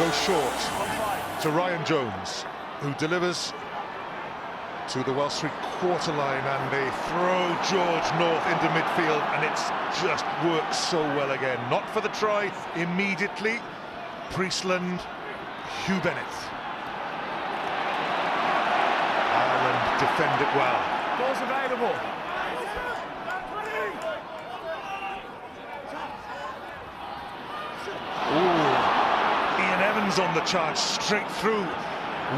goes short to Ryan Jones, who delivers to the Welsh three-quarter line, and they throw George North into midfield, and it just works so well again. Not for the try immediately. Priestland, Hugh Bennett. Ireland defend it well. Ball's available. Ooh. Ian Evans on the charge, straight through.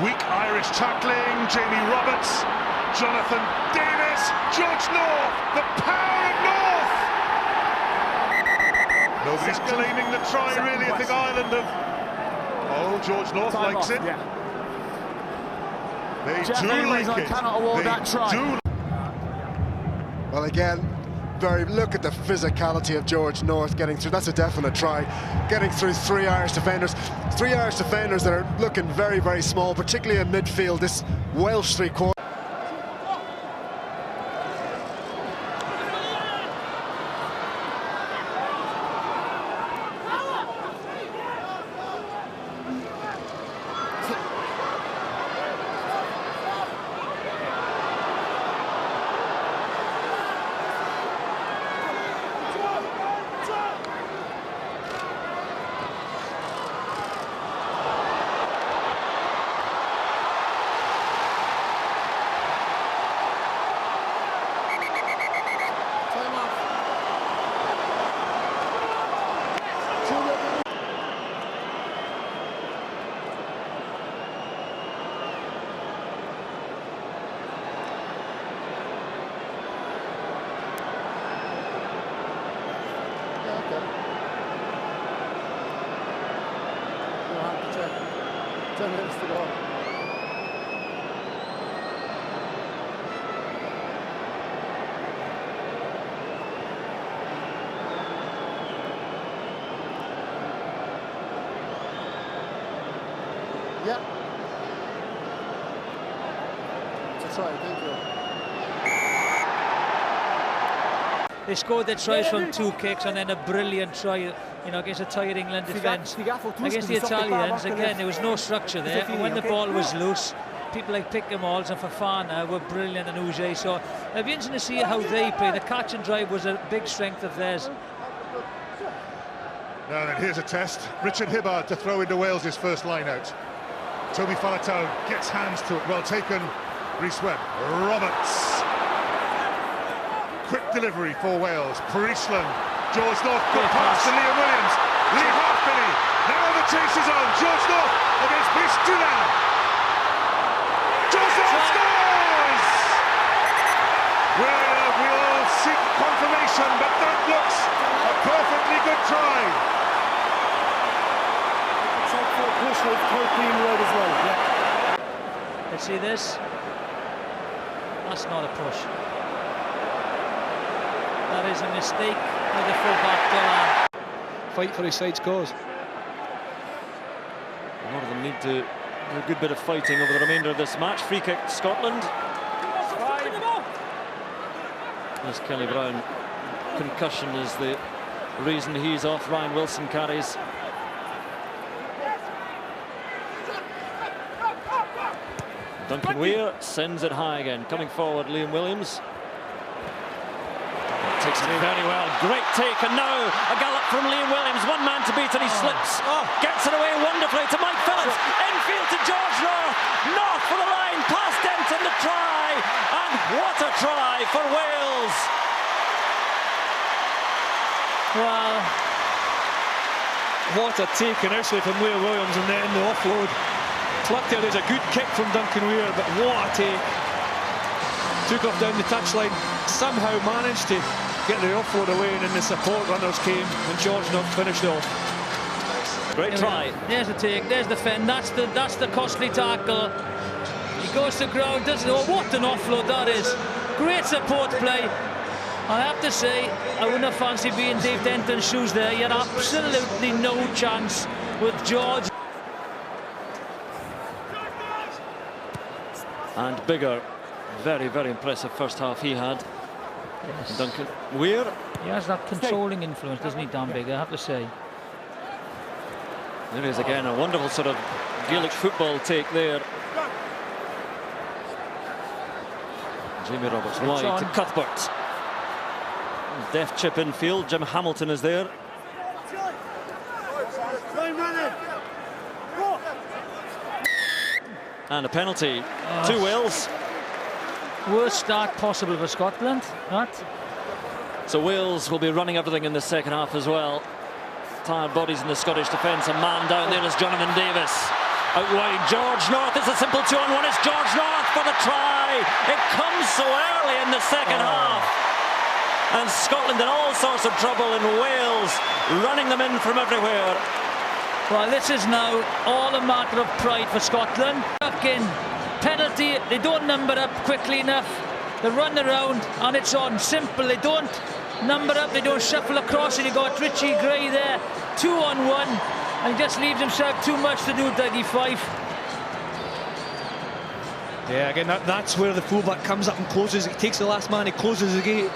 Weak Irish tackling, Jamie Roberts, Jonathan Davis, George North, the power of North! Nobody's claiming the try, really. I think Ireland have... Oh, George North likes it. Yeah. They do like it. Cannot award that try. Well, again, look at the physicality of George North getting through. That's a definite try. Getting through three Irish defenders. Three Irish defenders that are looking very, very small, particularly in midfield. This Welsh three-quarter. Ten minutes to go. Yeah. It's a try, thank you. They scored their tries from two kicks and then a brilliant try, you know, against a tired England defence. Against the Italians, again, there was no structure there. And when the ball was loose, people like Pickemals and Fafana were brilliant and Uge. So it'll be interesting to see how they play. The catch and drive was a big strength of theirs. Now then, here's a test. Richard Hibbard to throw into Wales' first line out. Toby Faletau gets hands to it. Well taken. Rhys Webb. Roberts. Quick delivery for Wales. Priestland. George North. Good pass to Liam Williams. Lee Halfpenny. Now the chase is on. George North against Priestland. George North scores! Well, we'll seek confirmation, but that looks a perfectly good try. Push with Copeland red as well. Yeah. Let's see this. That's not a push. That is a mistake by the fullback Dolan. Fight for his side's cause. A lot of them need to do a good bit of fighting over the remainder of this match. Free kick Scotland. As Kelly Brown, concussion is the reason he's off. Ryan Wilson carries. Duncan Weir sends it high again. Coming forward, Liam Williams. Takes it very well. Great take, and now a gallop from Liam Williams. One man to beat, and he slips. Gets it away wonderfully to Mike Phillips. Infield to George North. North for the line. Past Denton, the try. And what a try for Wales. Well, what a take initially from Liam Williams, and then the offload. Plucked there. There's a good kick from Duncan Weir, but what a take. Took off down the touchline. Somehow managed to get the offload away, and then the support runners came, and George North finished off. Great try. There's the take, there's the fend, that's the costly tackle. He goes to ground, doesn't know what an offload that is. Great support play. I have to say, I wouldn't have fancied being Dave Denton's shoes there. You had absolutely no chance with George. And Bigger, very, very impressive first half he had. Yes. Duncan Weir. He has that controlling influence, doesn't he, Dan Bigger, I have to say. There is again a wonderful sort of Gaelic football take there. Jamie Roberts wide to Cuthbert. Deft chip in field. Jim Hamilton is there. And a penalty to Wales. Worst start possible for Scotland. So Wales will be running everything in the second half as well. Tired bodies in the Scottish defence. A man down there is Jonathan Davis. Out wide, George North. It's a simple 2-on-1. It's George North for the try. It comes so early in the second half. And Scotland in all sorts of trouble, and Wales running them in from everywhere. Well, this is now all a matter of pride for Scotland. Fucking penalty. They don't number up quickly enough. They run around and it's on. Simple. They don't number up. They don't shuffle across. And you got Richie Gray there, 2-on-1, and just leaves himself too much to do. 35. Yeah, again, that's where the fullback comes up and closes. He takes the last man. He closes the gate.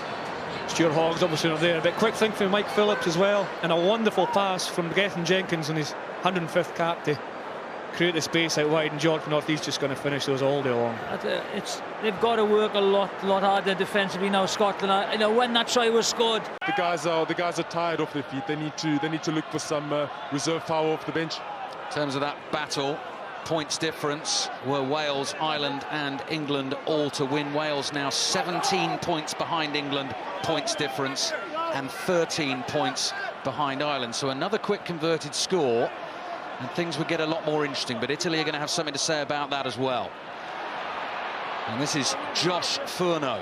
Stuart Hogg's obviously not there, but quick think from Mike Phillips as well, and a wonderful pass from Gethin Jenkins on his 105th cap to create the space out wide, and George North, he's just going to finish those all day long. They've got to work a lot harder defensively now, Scotland. You know, when that try was scored, The guys are tired off their feet. They need to look for some reserve power off the bench. In terms of that battle, points difference were Wales, Ireland and England all to win. Wales now 17 points behind England, points difference, and 13 points behind Ireland. So another quick converted score and things would get a lot more interesting, but Italy are going to have something to say about that as well. And this is Josh Furno,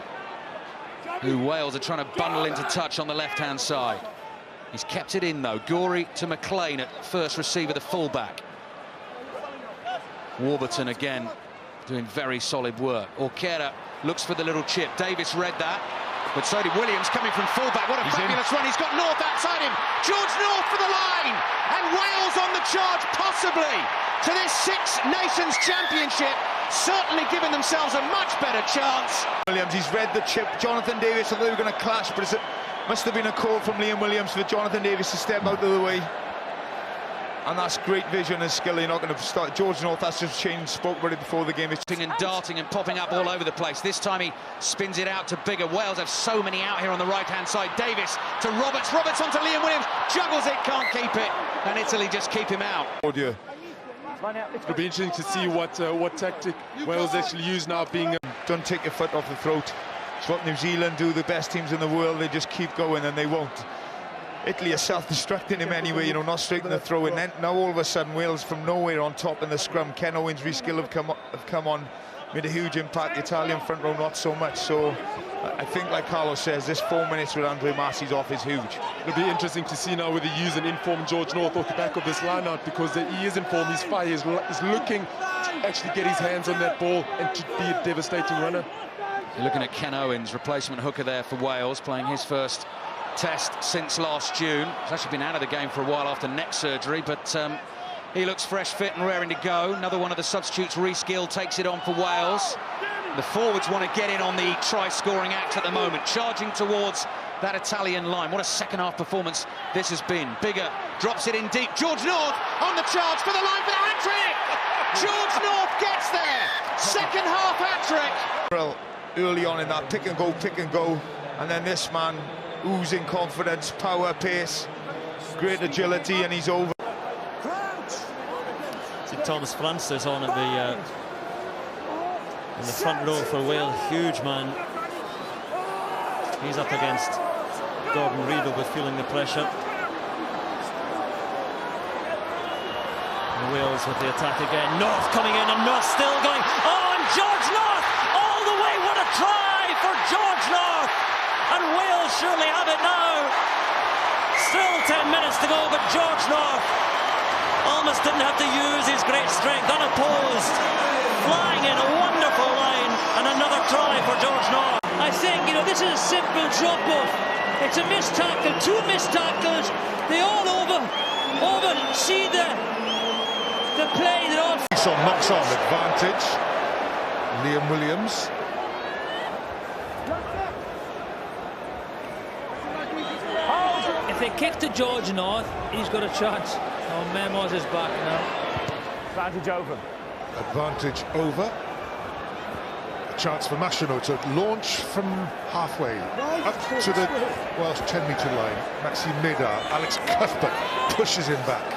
who Wales are trying to bundle into touch on the left-hand side. He's kept it in though. Gorey to McLean at first receiver, the fullback. Warburton again doing very solid work. Orkera looks for the little chip. Davis read that, but so did Williams coming from fullback. What a fabulous run. He's got North outside him. George North for the line. And Wales on the charge, possibly, to this Six Nations Championship. Certainly giving themselves a much better chance. Williams, he's read the chip. Jonathan Davis, I thought they were going to clash, but it must have been a call from Liam Williams for Jonathan Davis to step out of the way. And that's great vision and skill. You're not going to start. George North has just changed, spoke about it before the game. It's and darting and popping up all over the place. This time he spins it out to bigger. Wales have so many out here on the right-hand side. Davis to Roberts. Roberts onto Liam Williams. Juggles it, can't keep it. And Italy just keep him out. It'll be interesting to see what tactic Wales actually use now. don't take your foot off the throat. It's what New Zealand do, the best teams in the world. They just keep going and they won't. Italy are self-destructing him anyway, you know, not straight in the throw. And then now all of a sudden Wales from nowhere on top in the scrum. Ken Owen's reskill have come on, made a huge impact. The Italian front row not so much. So I think, like Carlos says, this 4 minutes with Andre Massey's off is huge. It'll be interesting to see now whether they use an informed George North off the back of this line-out, because he is informed. He's fire. He's looking to actually get his hands on that ball and to be a devastating runner. You're looking at Ken Owens, replacement hooker there for Wales, playing his first test since last June. He's actually been out of the game for a while after neck surgery, but he looks fresh, fit and raring to go. Another one of the substitutes, Reskill, takes it on for Wales. The forwards want to get in on the try-scoring act at the moment, charging towards that Italian line. What a second-half performance this has been. Bigger drops it in deep. George North on the charge for the line for the hat-trick! George North gets there! Second-half hat-trick! Early on in that pick and go, and then this man oozing confidence, power, pace, great agility, and he's over. See Thomas Francis on at in the front row for Wales, huge man. He's up against Gordon Reid, will be feeling the pressure. And Wales with the attack again. North coming in, and North still going. Oh, and George North all the way. What a try for George North! And Wales surely have it now. Still 10 minutes to go, but George North almost didn't have to use his great strength, unopposed, flying in a wonderful line, and another try for George North. I think, you know, this is a simple drop-off. It's a missed tackle, two missed tackles. They all see the play. They're all... So knocks on advantage. Liam Williams. If they kick to George North, he's got a chance. Oh, Memos is back now. Advantage over. Advantage over. A chance for Machino to launch from halfway up to the Welsh 10-metre line. Maxime Médard, Alex Cuthbert pushes him back.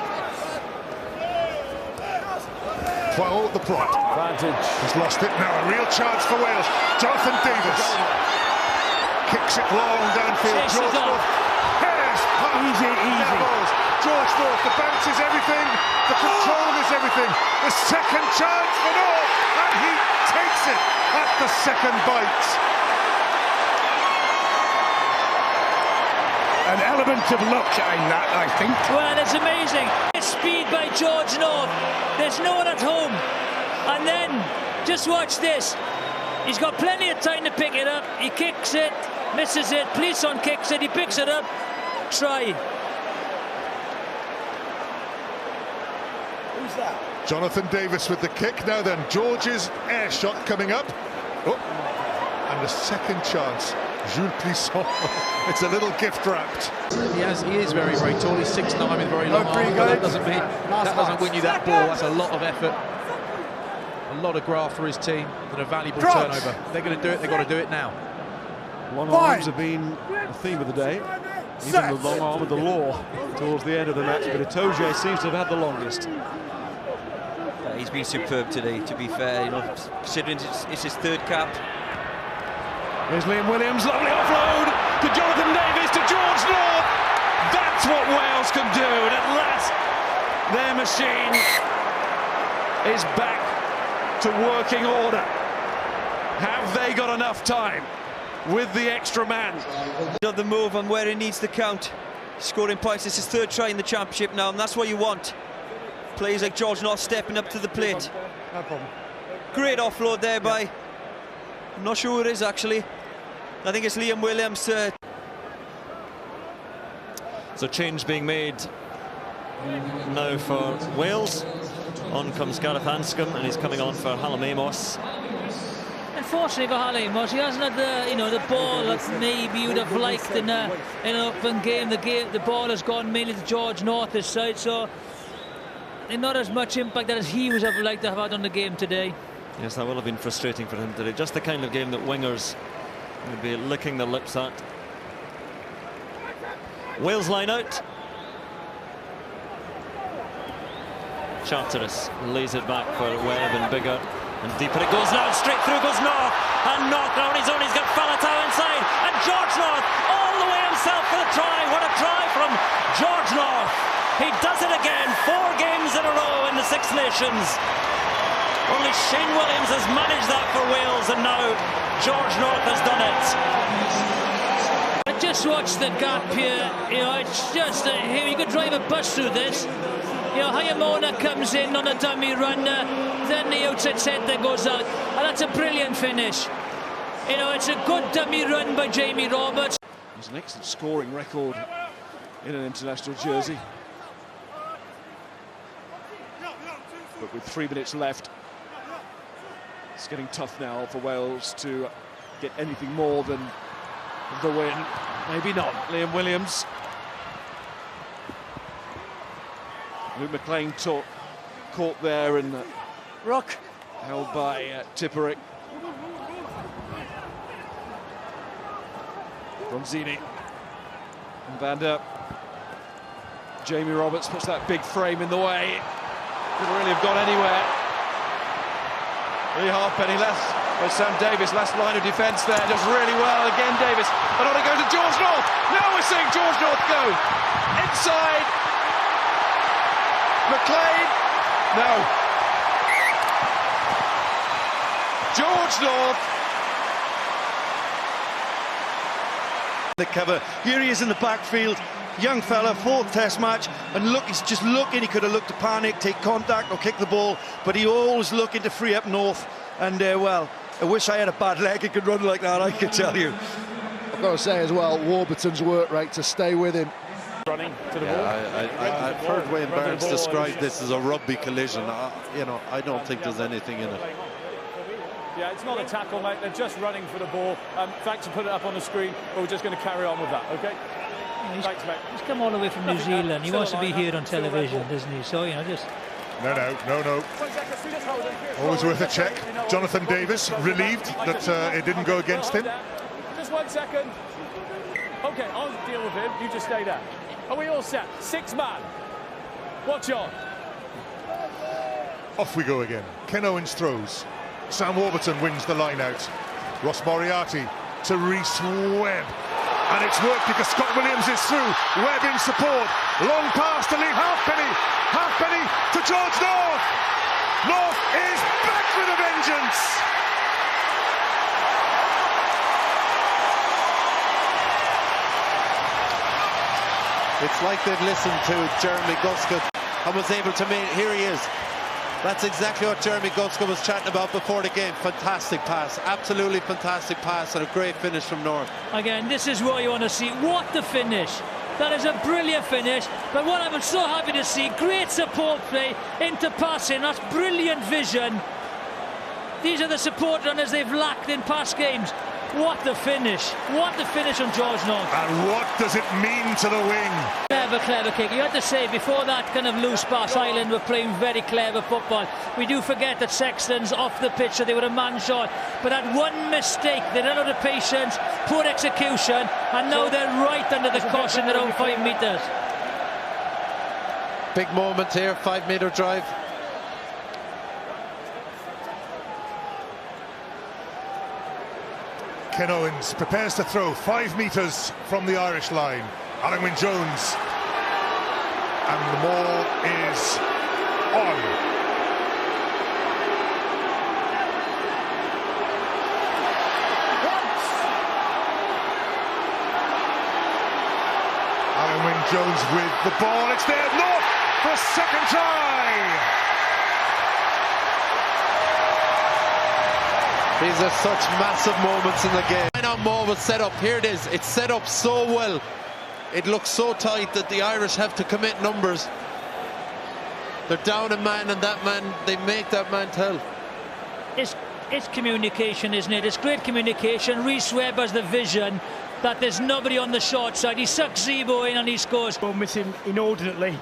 Poirot the plot. Advantage. He's lost it now. A real chance for Wales. Jonathan Davis kicks it long downfield. George North headers past levels. George North, the bounce is everything, the control is everything. The second chance for North, and he takes it at the second bite. An element of luck in that, I think. Well, it's amazing. Speed by George North. There's no one at home. And then, just watch this. He's got plenty of time to pick it up. He kicks it, misses it. Plisson kicks it, he picks it up. Try. Who's that? Jonathan Davis with the kick. Now then, George's air shot coming up. Oh, and the second chance. Jules Plisson. It's a little gift wrapped. He is very, very tall. He's 6'9" with very long arms, but that doesn't win you that ball. That's a lot of effort, a lot of graft for his team, and a valuable turnover. They're going to do it. They've got to do it now. Long arms have been the theme of the day. Even the long arm of the law towards the end of the match, but Itoje seems to have had the longest. He's been superb today, to be fair, you know, considering it's his third cap. There's Liam Williams, lovely offload to Jonathan Davis, to George North. That's what Wales can do, and at last their machine is back to working order. Have they got enough time with the extra man? The move on where he needs to count, scoring points. It's his third try in the championship now, and that's what you want. Players like George North stepping up to the plate. No problem. Great offload there by, I'm not sure who it is actually. I think it's Liam Williams. So change being made now for Wales. On comes Gareth Anscombe, and he's coming on for Hallam Amos. Unfortunately for Hallam Amos, he hasn't had the ball that maybe you'd have liked in an open game. The ball has gone mainly to George North's side, so not as much impact as he would have liked to have had on the game today. Yes, that will have been frustrating for him today. Just the kind of game that wingers would be licking their lips at. Wales line out. Charteris lays it back for Webb, and bigger and deeper it goes now. Straight through goes North, and North now on his own. He's got Falatau inside, and George North all the way himself for the try. What a try from George North. He does it again, 4 games in a row in the Six Nations. Only Shane Williams has managed that for Wales, and now George North has done it. I just watched the gap here. It's just here you could drive a bus through this. Hayamona comes in on a dummy run, then the outside centre goes out, and that's a brilliant finish. It's a good dummy run by Jamie Roberts. He's an excellent scoring record in an international jersey. But with 3 minutes left, it's getting tough now for Wales to get anything more than the win. Maybe not. Liam Williams. Luke McLean caught there and Rock held by Tipperick. Bronzini and Van Der. Jamie Roberts puts that big frame in the way. Couldn't really have gone anywhere. Lee Halfpenny left. Well, Sam Davis, last line of defence there, does really well. Again, Davis. And on it goes to George North. Now we're seeing George North go inside. McLean. No. George North. The cover. Here he is in the backfield. Young fella, 4th test match, and look, he's just looking. He could have looked to panic, take contact or kick the ball, but he always looking to free up North. And well, I wish I had a bad leg and could run like that, I can tell you. I've got to say as well, Warburton's work rate to stay with him. running to the ball. I've heard Wayne Barnes describe this as a rugby collision. I don't think there's anything in it. Yeah, it's not a tackle, mate. They're just running for the ball. Thanks for putting it up on the screen, but we're just going to carry on with that, okay? He's come all the way from New Zealand. He wants to be here on television, doesn't he? So, you know, just... No. Always worth a check. Jonathan Davis, relieved that it didn't go against him. Just 1 second. OK, I'll deal with him. You just stay there. Are we all set? 6 man. Watch on. Off we go again. Ken Owens throws. Sam Warburton wins the line out. Ross Moriarty to Rhys Webb. And it's worked because Scott Williams is through. Webb in support. Long pass to Lee Halfpenny. Halfpenny to George North. North is back with a vengeance. It's like they've listened to Jeremy Guska and was able to make... Here he is. That's exactly what Jeremy Guska was chatting about before the game. Fantastic pass, absolutely fantastic pass, and a great finish from North. Again, this is what you want to see. What the finish! That is a brilliant finish. But what I'm so happy to see, great support play into passing. That's brilliant vision. These are the support runners they've lacked in past games. What the finish! What the finish on George North. And what does it mean to the wing? Clever kick. You have to say, before that kind of loose pass, Ireland were playing very clever football. We do forget that Sexton's off the pitch, so they were a man short. But that one mistake, they ran out of patience, poor execution, and now they're right under the caution, their own 5 metres. Big moment here, 5-metre drive. Ken Owens prepares to throw 5 metres from the Irish line. Alan Wynne-Jones. And the ball is on. Alan Wynne-Jones with the ball. It's there. North for a second try. These are such massive moments in the game. Line-on ball was set up. Here it is. It's set up so well. It looks so tight that the Irish have to commit numbers. They're down a man, and that man, they make that man tell. It's communication, isn't it? It's great communication. Rhys Webb has the vision that there's nobody on the short side. He sucks Zebo in and he scores. Ball missing inordinately.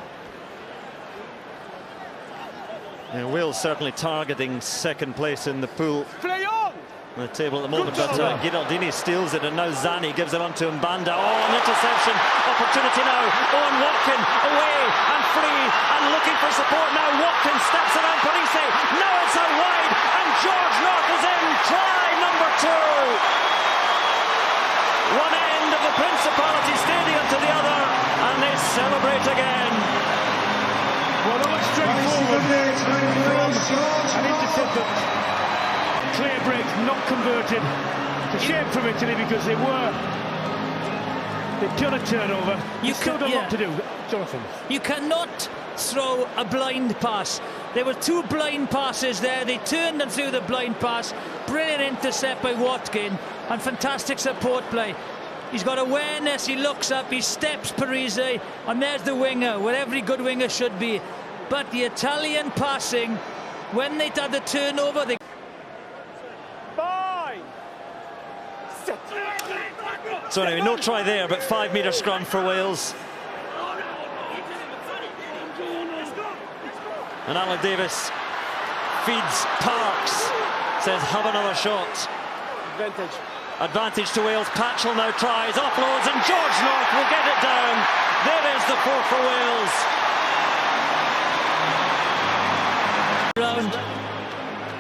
Yeah, Wales certainly targeting second place in the pool. Play on! On the table at the moment, but Giraldini steals it, and now Zani gives it on to Mbanda. Oh, an interception opportunity now. Owen Watkin away and free and looking for support now. Watkin steps around Parise. Now it's out wide, and George North is in. Try number 2. One end of the Principality Stadium to the other, and they celebrate again. Well, that was straightforward from an intercept. Clear break, not converted. It's a shame from Italy because they've done a turnover. You still got a lot to do, Jonathan. You cannot throw a blind pass. There were 2 blind passes there. They turned and threw the blind pass. Brilliant intercept by Watkin and fantastic support play. He's got awareness, he looks up, he steps Parise, and there's the winger, where every good winger should be. But the Italian passing, when they had the turnover, they... So anyway, no try there, but 5-metre scrum for Wales. And Alan Davis feeds Parks, says have another shot. Advantage to Wales. Patchell now tries, offloads, and George North will get it down. There is the 4 for Wales.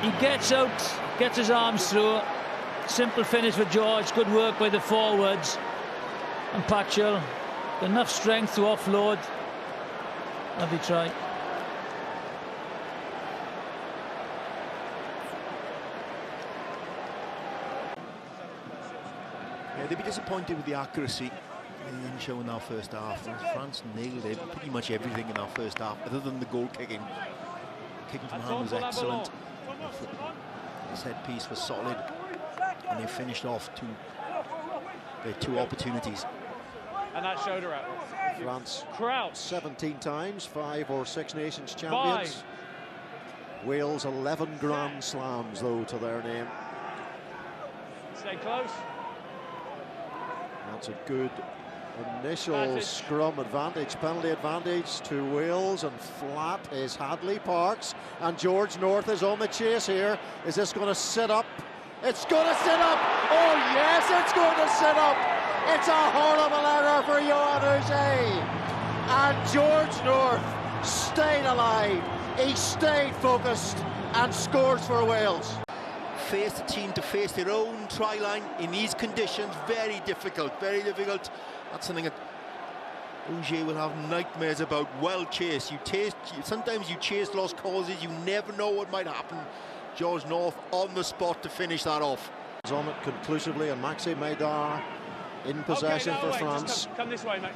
He gets out, gets his arms through. Simple finish for George. Good work by the forwards. And Patchell, enough strength to offload. Lovely try. Yeah, they'd be disappointed with the accuracy in showing our first half. France nailed it, pretty much everything in our first half, other than the goal kicking. Kicking from hand was excellent. The set piece was solid, and they finished off their 2 opportunities. And that shoulder out. France, Crouch. 17 times, 5 or 6 Nations champions. Wales, 11 Grand Slams, though, to their name. Stay close. That's a good Initial scrum advantage, penalty advantage to Wales, and flat is Hadley Parks, and George North is on the chase here. Is this going to sit up? It's going to sit up! Oh yes, it's going to sit up! It's a horrible error for Johan Uze, and George North stayed alive. He stayed focused and scores for Wales. Face the team to face their own try line in these conditions, very difficult, very difficult. That's something that Uze will have nightmares about. Well chased. Sometimes you chase lost causes, you never know what might happen. George North on the spot to finish that off. On it conclusively, and Maxi Maydar in possession for France. Just come this way, mate.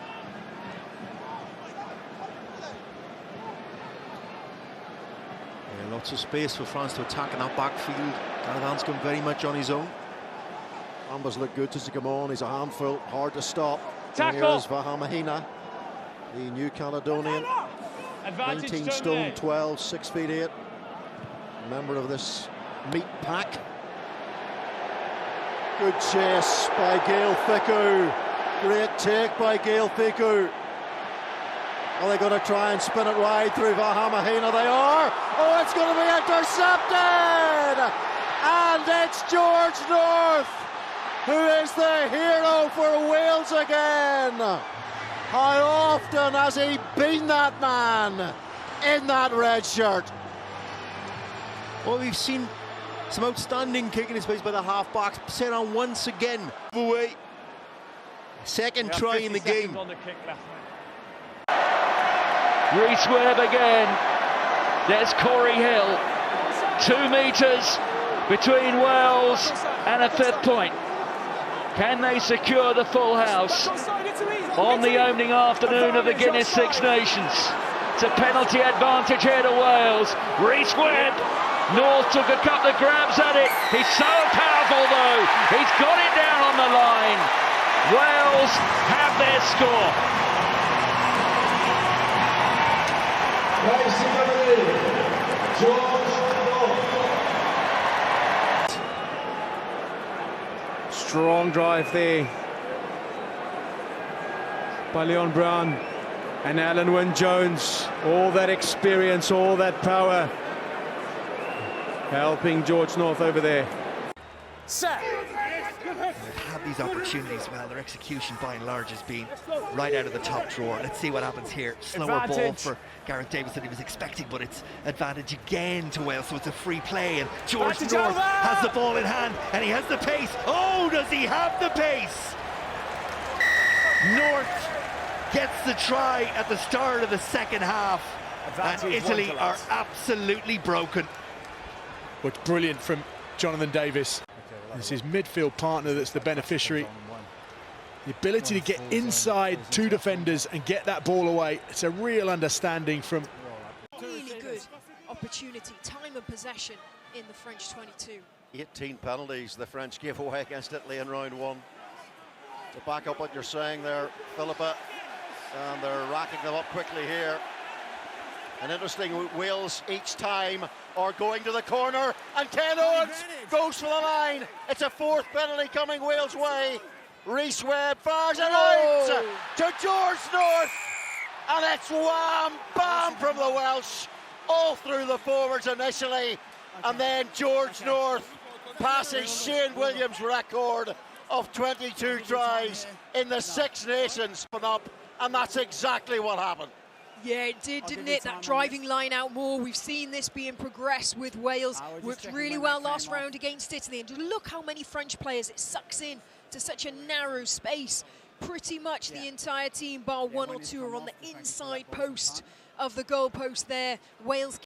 Yeah, lots of space for France to attack in that backfield. Gareth Anscombe very much on his own. Ambers look good to come on. He's a handful, hard to stop. Tackle. Here's Vahamahina, the New Caledonian. Advantage 19 stone 12, 6 feet 8. Member of this meat pack. Good chase by Gael Fickou. Great take by Gael Fickou. Are they going to try and spin it wide through Vahamahina? They are. Oh, it's going to be intercepted! And it's George North who is the hero for Wales again. How often has he been that man in that red shirt? Well, we've seen some outstanding kicking in space by the half-backs. Set on once again. Away. Second try in the game. Rhys Webb again. There's Corey Hill. 2 metres between Wales and a 5th point. Can they secure the full house on the opening afternoon of the Guinness Six Nations? It's a penalty advantage here to Wales. Rhys Webb. North took a couple of grabs at it. He's so powerful though. He's got it down on the line. Wales have their score. Strong drive there by Leon Brown and Alan Wynne-Jones. All that experience, all that power, helping George North over there. Set. They've had these opportunities. Well, their execution by and large has been right out of the top drawer. Let's see what happens here. Slower ball for Gareth Davis than he was expecting, but it's advantage again to Wales, so it's a free play, and George North has the ball in hand and he has the pace. Oh, does he have the pace? North gets the try at the start of the second half, and Italy are absolutely broken. What's brilliant from Jonathan Davis. It's his midfield partner that's the beneficiary. The ability to get inside 2 defenders and get that ball away. It's a real understanding from... Really good opportunity, time of possession in the French 22. 18 penalties the French gave away against Italy in round 1. To back up what you're saying there, Philippa, and they're racking them up quickly here. And interesting, Wales each time are going to the corner, and Ken Owens goes for the line. It's a 4th penalty coming Wales' way. Rhys Webb fires it out to George North, and it's wham bam from the Welsh, all through the forwards initially, and then George North passes Shane Williams' record of 22 tries in the Six Nations up, and that's exactly what happened. Yeah, it did, didn't it? That driving line out more. We've seen this being progressed with Wales. Worked really well last round against Italy. And look how many French players it sucks in to such a narrow space. Pretty much the entire team, bar 1 or 2, are on the inside post of the goal post there. Wales